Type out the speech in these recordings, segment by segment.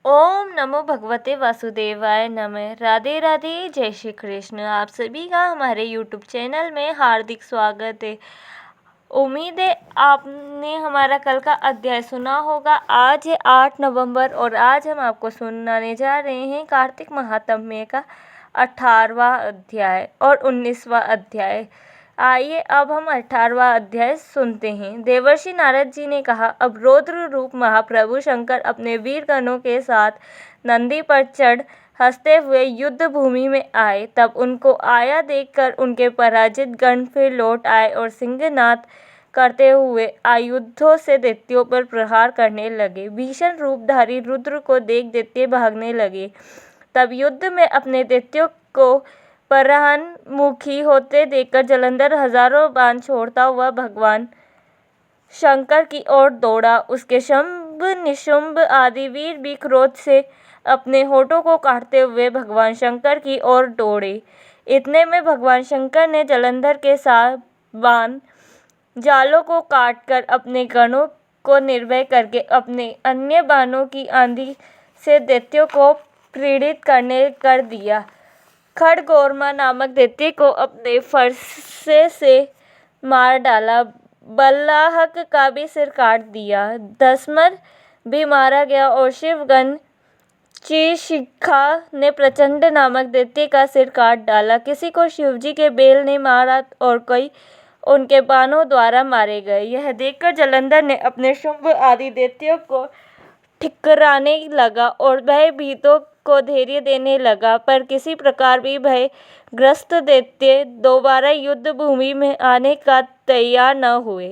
ओम नमो भगवते वासुदेवाय नमः। राधे राधे, जय श्री कृष्ण। आप सभी का हमारे यूट्यूब चैनल में हार्दिक स्वागत है। उम्मीद है आपने हमारा कल का अध्याय सुना होगा। आज है 8 नवंबर और आज हम आपको सुनाने जा रहे हैं कार्तिक महात्म्य का 18वां अध्याय और 19वां अध्याय। आइए अब हम 18वां अध्याय सुनते हैं। देवर्षि नारद जी ने कहा, अब रौद्र रूप महाप्रभु शंकर अपने वीर गणों के साथ नंदी पर चढ़ हंसते हुए युद्ध भूमि में आए। तब उनको आया देखकर उनके पराजित गण फिर लौट आए और सिंहनाद करते हुए आयुधों से दैत्यों पर प्रहार करने लगे। भीषण रूपधारी रुद्र को देख दैत्य भागने लगे। तब युद्ध में अपने दैत्यों को परान्मुखी होते देखकर जलंधर हजारों बाण छोड़ता हुआ भगवान शंकर की ओर दौड़ा। उसके शंभ निशुंभ आदि वीर भी क्रोध से अपने होठों को काटते हुए भगवान शंकर की ओर दौड़े। इतने में भगवान शंकर ने जलंधर के साथ बाण जालों को काटकर अपने गणों को निर्भय करके अपने अन्य बाणों की आंधी से दैत्यों को पीड़ित कर दिया। खड़गोरमा नामक दैत्य को अपने फरसे से मार डाला। बल्लाहक का भी सिर काट दिया। दसमर भी मारा गया और शिवगण चिशिखा ने प्रचंड नामक दैत्य का सिर काट डाला। किसी को शिवजी के बेल ने मारा और कई उनके बाणों द्वारा मारे गए। यह देखकर जलंधर ने अपने शुंभ आदि दैत्यों को ठिकराने लगा और भयभीतों को धैर्य देने लगा, पर किसी प्रकार भी भयग्रस्त दैत्य दोबारा युद्ध भूमि में आने का तैयार न हुए।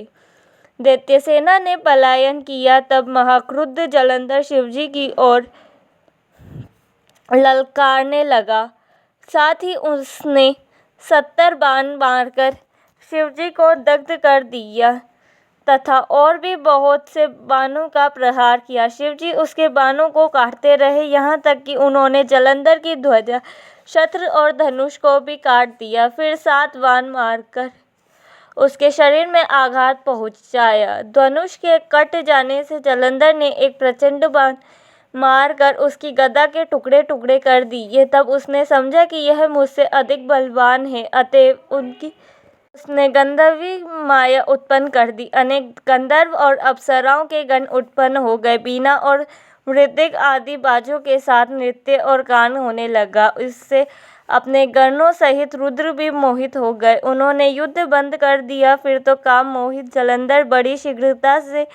दैत्य सेना ने पलायन किया। तब महाक्रुद्ध जलंधर शिवजी की ओर ललकारने लगा। साथ ही उसने 70 बाण मारकर शिवजी को दग्ध कर दिया तथा और भी बहुत से बाणों का प्रहार किया। शिवजी उसके बाणों को काटते रहे, यहाँ तक कि उन्होंने जलंधर की ध्वजा, छत्र और धनुष को भी काट दिया। फिर 7 बाण मारकर उसके शरीर में आघात पहुंचाया। धनुष के कट जाने से जलंधर ने एक प्रचंड बाण मारकर उसकी गदा के टुकड़े टुकड़े कर दिए। तब उसने समझा कि यह मुझसे अधिक बलवान है, अतएव उसने गंधर्वी माया उत्पन्न कर दी। अनेक गंधर्व और अप्सराओं के गण उत्पन्न हो गए। बीना और मृदंग आदि बाजों के साथ नृत्य और गान होने लगा। इससे अपने गणों सहित रुद्र भी मोहित हो गए। उन्होंने युद्ध बंद कर दिया। फिर तो काम मोहित जलंधर बड़ी शीघ्रता से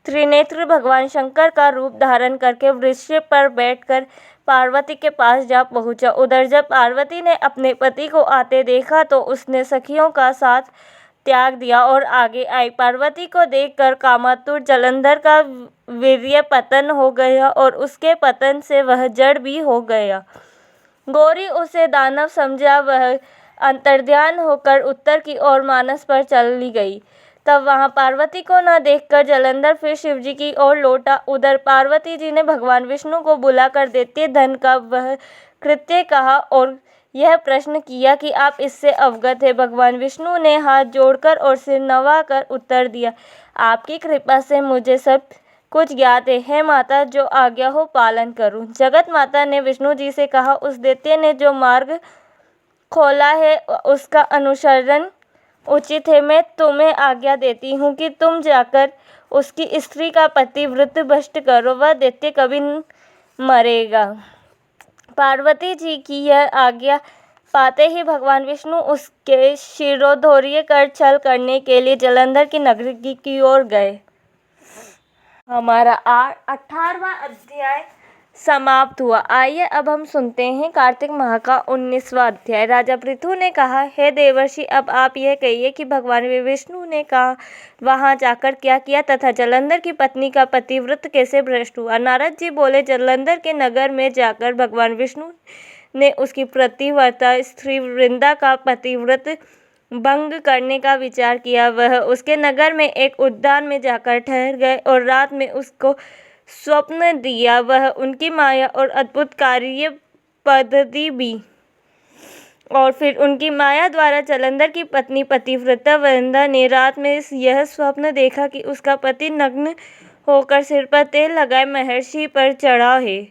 त्रिनेत्र भगवान शंकर का रूप धारण करके वृक्ष पर बैठकर पार्वती के पास जा पहुंचा। उधर जब पार्वती ने अपने पति को आते देखा तो उसने सखियों का साथ त्याग दिया और आगे आई। पार्वती को देखकर कामातुर जलंधर का वीर्य पतन हो गया और उसके पतन से वह जड़ भी हो गया। गौरी उसे दानव समझा। वह अंतर्ध्यान होकर उत्तर की ओर मानस पर चली गई। तब वहां पार्वती को न देखकर जलंधर फिर शिवजी की ओर लौटा। उधर पार्वती जी ने भगवान विष्णु को बुलाकर दैत्य धन का वह कृत्य कहा और यह प्रश्न किया कि आप इससे अवगत हैं। भगवान विष्णु ने हाथ जोड़कर और सिर नवाकर उत्तर दिया, आपकी कृपा से मुझे सब कुछ ज्ञात है। हे माता, जो आज्ञा हो पालन करूं। जगत माता ने विष्णु जी से कहा, उस दैत्य ने जो मार्ग खोला है उसका अनुसरण उचित है। मैं तुम्हें आज्ञा देती हूँ कि तुम जाकर उसकी स्त्री का पतिव्रत भ्रष्ट करो, वह दैत्य कभी मरेगा। पार्वती जी की यह आज्ञा पाते ही भगवान विष्णु उसके शिरोधार्य कर छल करने के लिए जलंधर की नगरी की ओर गए। हमारा 18वां अध्याय समाप्त हुआ। आइए अब हम सुनते हैं कार्तिक माह का 19वां अध्याय। राजा पृथु ने कहा, हे देवर्षि, अब आप यह कहिए कि भगवान विष्णु ने कहा वहां जाकर क्या किया तथा जलंधर की पत्नी का पतिव्रत कैसे भ्रष्ट हुआ। नारद जी बोले, जलंधर के नगर में जाकर भगवान विष्णु ने उसकी प्रतिव्रता स्त्री वृंदा का पतिव्रत भंग करने का विचार किया। वह उसके नगर में एक उद्यान में जाकर ठहर गए और रात में उसको स्वप्न दिया। वह उनकी माया और अद्भुत कार्य पद्धति भी और फिर उनकी माया द्वारा जलंधर की पत्नी पतिव्रता वृंदा ने रात में यह स्वप्न देखा कि उसका पति नग्न होकर सिर पर तेल लगाए महर्षि पर चढ़ा है।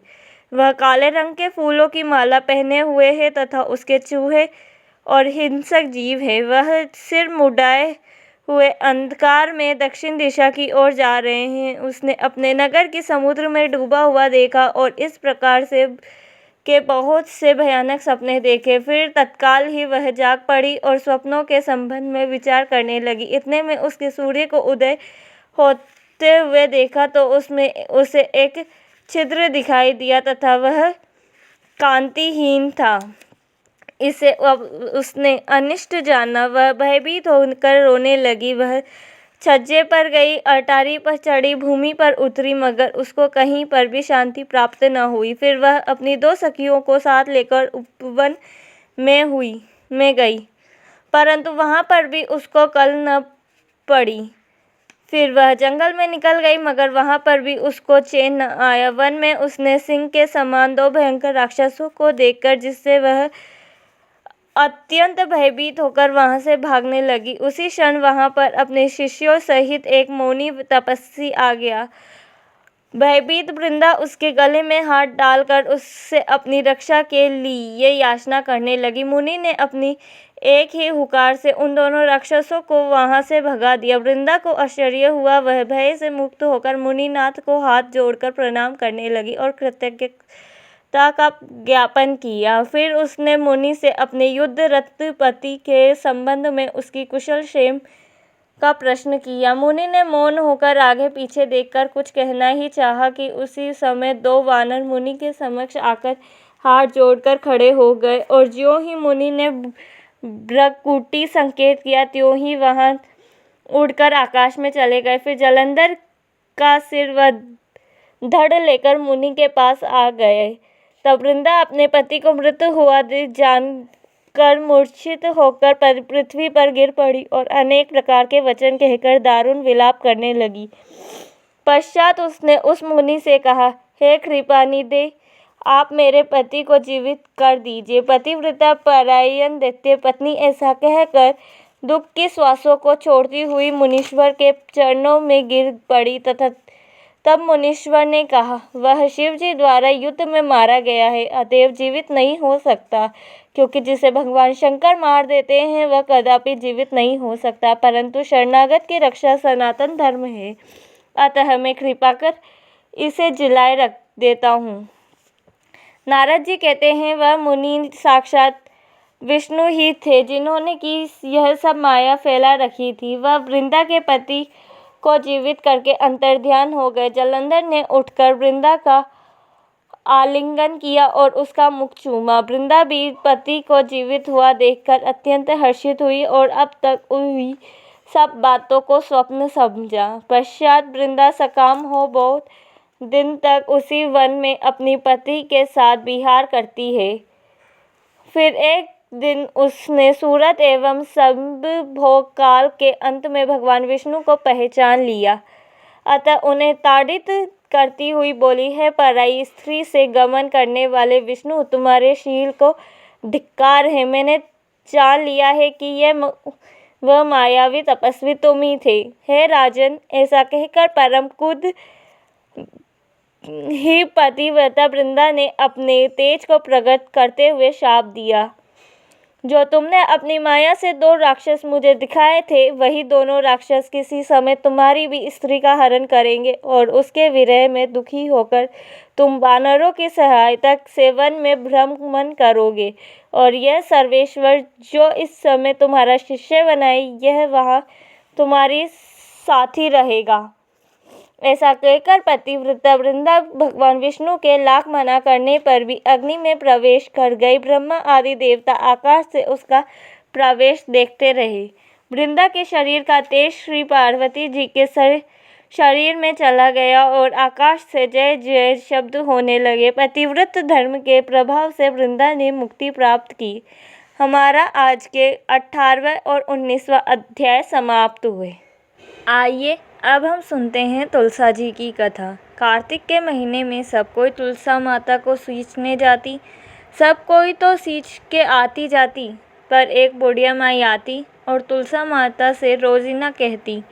वह काले रंग के फूलों की माला पहने हुए है तथा उसके चूहे और हिंसक जीव है। वह सिर मुड़ाए हुए अंधकार में दक्षिण दिशा की ओर जा रहे हैं। उसने अपने नगर की समुद्र में डूबा हुआ देखा और इस प्रकार से के बहुत से भयानक सपने देखे। फिर तत्काल ही वह जाग पड़ी और स्वप्नों के संबंध में विचार करने लगी। इतने में उसके सूर्य को उदय होते हुए देखा तो उसमें उसे एक छिद्र दिखाई दिया तथा वह कांतिहीन था। इसे अब उसने अनिष्ट जाना। वह भयभीत होकर रोने लगी। वह छज्जे पर गई, अटारी पर चढ़ी, भूमि पर उतरी, मगर उसको कहीं पर भी शांति प्राप्त न हुई। फिर वह अपनी 2 सखियों को साथ लेकर उपवन में गई, परंतु वहां पर भी उसको कल न पड़ी। फिर वह जंगल में निकल गई, मगर वहां पर भी उसको चैन न आया। वन में उसने सिंह के समान 2 भयंकर राक्षसों को देखकर जिससे वह अत्यंत भयभीत होकर वहां से भागने लगी। उसी क्षण वहां पर अपने शिष्यों सहित एक मौनी तपस्वी आ गया। भयभीत वृंदा उसके गले में हाथ डालकर उससे अपनी रक्षा के लिए याचना करने लगी। मुनि ने अपनी एक ही हुकार से उन दोनों राक्षसों को वहां से भगा दिया। वृंदा को आश्चर्य हुआ। वह भय से मुक्त होकर मुनिनाथ को हाथ जोड़कर प्रणाम करने लगी और कृतज्ञता का ज्ञापन किया। फिर उसने मुनि से अपने युद्धरत पति के संबंध में उसकी कुशल क्षेम का प्रश्न किया। मुनि ने मौन होकर आगे पीछे देखकर कुछ कहना ही चाहा कि उसी समय 2 वानर मुनि के समक्ष आकर हाथ जोड़कर खड़े हो गए और ज्यों ही मुनि ने भ्रकुटी संकेत किया त्यों ही वहां उड़कर आकाश में चले गए। फिर जलंधर का सिर व धड़ लेकर मुनि के पास आ गए। तब वृंदा अपने पति को मृत हुआ जानकर मूर्छित होकर पृथ्वी पर गिर पड़ी और अनेक प्रकार के वचन कहकर दारुण विलाप करने लगी। पश्चात उसने उस मुनि से कहा, हे कृपानिधे, आप मेरे पति को जीवित कर दीजिए। पतिव्रता परायण दैत्य पत्नी ऐसा कहकर दुख की श्वासों को छोड़ती हुई मुनीश्वर के चरणों में गिर पड़ी तथा तब मुनीश्वर ने कहा, वह शिव जी द्वारा युद्ध में मारा गया है, अतएव जीवित नहीं हो सकता, क्योंकि जिसे भगवान शंकर मार देते हैं वह कदापि जीवित नहीं हो सकता, परंतु शरणागत की रक्षा सनातन धर्म है, अतः मैं कृपा कर इसे जिलाए रख देता हूँ। नारद जी कहते हैं, वह मुनि साक्षात विष्णु ही थे जिन्होंने की यह सब माया फैला रखी थी। वह वृंदा के पति को जीवित करके अंतर्ध्यान हो गए। जलंधर ने उठकर वृंदा का आलिंगन किया और उसका मुख चूमा। वृंदा भी पति को जीवित हुआ देखकर अत्यंत हर्षित हुई और अब तक हुई सब बातों को स्वप्न समझा। पश्चात वृंदा सकाम हो बहुत दिन तक उसी वन में अपनी पति के साथ विहार करती है। फिर एक दिन उसने सूरत एवं संभोग काल के अंत में भगवान विष्णु को पहचान लिया, अतः उन्हें ताड़ित करती हुई बोली, है पराई स्त्री से गमन करने वाले विष्णु, तुम्हारे शील को धिक्कार है। मैंने जान लिया है कि वह मायावी तपस्वी तुम ही थे। हे राजन, ऐसा कहकर परम क्रुद्ध ही पतिव्रता वृंदा ने अपने तेज को प्रकट करते हुए शाप दिया, जो तुमने अपनी माया से 2 राक्षस मुझे दिखाए थे, वही दोनों राक्षस किसी समय तुम्हारी भी स्त्री का हरण करेंगे और उसके विरह में दुखी होकर तुम वानरों की सहायता से वन में भ्रमण करोगे और यह सर्वेश्वर जो इस समय तुम्हारा शिष्य बनाए, यह वहाँ तुम्हारी साथी रहेगा। ऐसा कहकर पतिव्रता वृंदा भगवान विष्णु के लाख मना करने पर भी अग्नि में प्रवेश कर गई। ब्रह्मा आदि देवता आकाश से उसका प्रवेश देखते रहे। वृंदा के शरीर का तेज श्री पार्वती जी के शरीर में चला गया और आकाश से जय जय शब्द होने लगे। पतिव्रत धर्म के प्रभाव से वृंदा ने मुक्ति प्राप्त की। हमारा आज के 18वां और 19वां अध्याय समाप्त हुए। आइए अब हम सुनते हैं तुलसा जी की कथा। कार्तिक के महीने में सब कोई तुलसा माता को सींचने जाती। सब कोई तो सींच के आती जाती, पर एक बुढ़िया माई आती और तुलसा माता से रोज़िना कहती,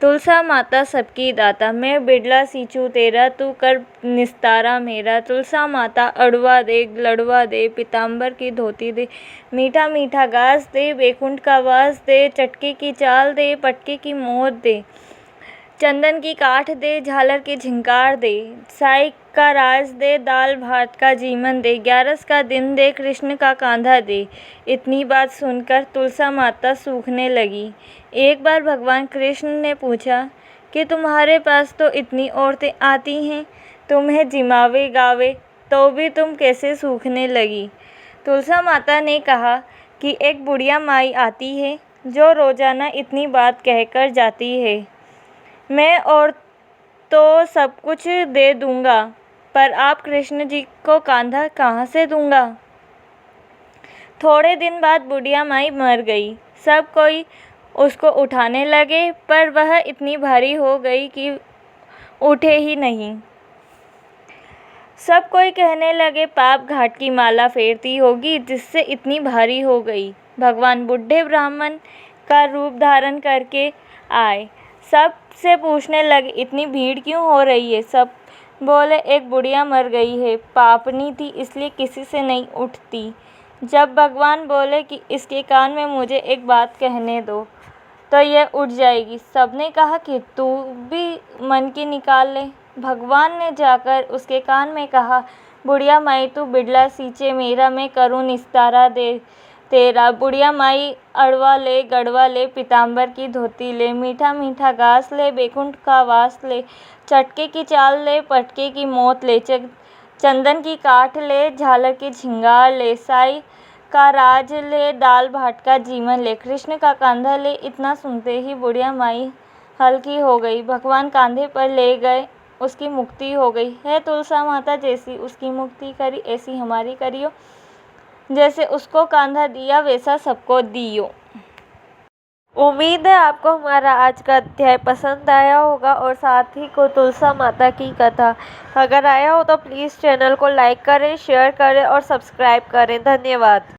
तुलसा माता सबकी दाता, मैं बिड़ला सींचूं तेरा, तू कर निस्तारा मेरा। तुलसा माता अड़वा दे, लड़वा दे, पीताम्बर की धोती दे, मीठा मीठा घास दे, बैकुंठ का वास दे, चटके की चाल दे, पटके की मौत दे, चंदन की काठ दे, झालर की झिंकार दे, साई का राज दे, दाल भात का जीवन दे, 11 का दिन दे, कृष्ण का कांधा दे। इतनी बात सुनकर तुलसा माता सूखने लगी। एक बार भगवान कृष्ण ने पूछा कि तुम्हारे पास तो इतनी औरतें आती हैं, तुम्हें जिमावे गावे तो भी तुम कैसे सूखने लगी? तुलसा माता ने कहा कि एक बुढ़िया माई आती है जो रोजाना इतनी बात कहकर जाती है, मैं और तो सब कुछ दे दूंगा, पर आप कृष्ण जी को कांधा कहाँ से दूंगा? थोड़े दिन बाद बुढ़िया माई मर गई। सब कोई उसको उठाने लगे, पर वह इतनी भारी हो गई कि उठे ही नहीं। सब कोई कहने लगे, पाप घाट की माला फेरती होगी जिससे इतनी भारी हो गई। भगवान बुढ़े ब्राह्मण का रूप धारण करके आए। सब से पूछने लगे, इतनी भीड़ क्यों हो रही है? सब बोले, एक बुढ़िया मर गई है, पापनी थी इसलिए किसी से नहीं उठती। जब भगवान बोले कि इसके कान में मुझे एक बात कहने दो तो यह उठ जाएगी, सबने कहा कि तू भी मन की निकाल ले। भगवान ने जाकर उसके कान में कहा, बुढ़िया माई तू बिड़ला सींचे मेरा, मैं करूँ निस्तारा दे तेरा। बुढ़िया माई अड़वा ले, गड़वा ले, पीताम्बर की धोती ले, मीठा मीठा घास ले, बैकुंठ का वास ले, चटके की चाल ले, पटके की मौत ले, चंदन की काठ ले, झालर की झिंगार ले, साई का राज ले, दाल भात का जीवन ले, कृष्ण का कांधा ले। इतना सुनते ही बुढ़िया माई हल्की हो गई। भगवान कांधे पर ले गए, उसकी मुक्ति हो गई। है तुलसा माता, जैसी उसकी मुक्ति करी ऐसी हमारी करियो, जैसे उसको कांधा दिया वैसा सबको दियो। उम्मीद है आपको हमारा आज का अध्याय पसंद आया होगा और साथ ही को तुलसा माता की कथा। अगर आया हो तो प्लीज़ चैनल को लाइक करें, शेयर करें और सब्सक्राइब करें। धन्यवाद।